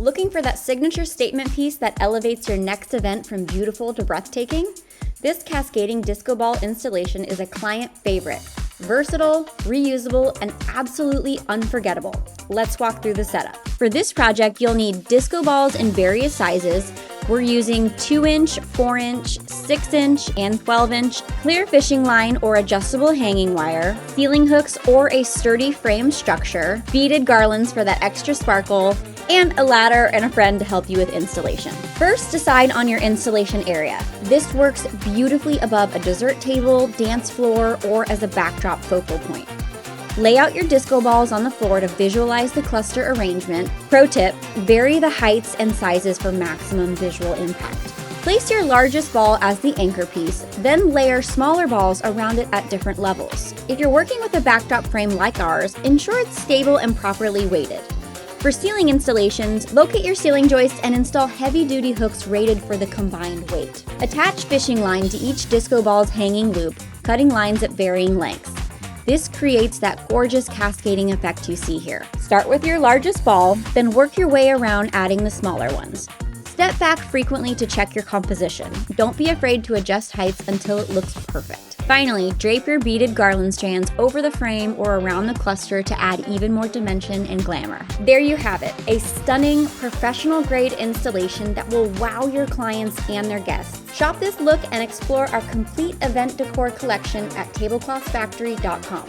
Looking for that signature statement piece that elevates your next event from beautiful to breathtaking? This cascading disco ball installation is a client favorite. Versatile, reusable, and absolutely unforgettable. Let's walk through the setup. For this project, you'll need disco balls in various sizes. We're using 2-inch, 4-inch, 6-inch, and 12-inch, clear fishing line or adjustable hanging wire, ceiling hooks or a sturdy frame structure, beaded garlands for that extra sparkle, and a ladder and a friend to help you with installation. First, decide on your installation area. This works beautifully above a dessert table, dance floor, or as a backdrop focal point. Lay out your disco balls on the floor to visualize the cluster arrangement. Pro tip, vary the heights and sizes for maximum visual impact. Place your largest ball as the anchor piece, then layer smaller balls around it at different levels. If you're working with a backdrop frame like ours, ensure it's stable and properly weighted. For ceiling installations, locate your ceiling joists and install heavy-duty hooks rated for the combined weight. Attach fishing line to each disco ball's hanging loop, cutting lines at varying lengths. This creates that gorgeous cascading effect you see here. Start with your largest ball, then work your way around adding the smaller ones. Step back frequently to check your composition. Don't be afraid to adjust heights until it looks perfect. Finally, drape your beaded garland strands over the frame or around the cluster to add even more dimension and glamour. There you have it, a stunning, professional-grade installation that will wow your clients and their guests. Shop this look and explore our complete event decor collection at TableclothsFactory.com.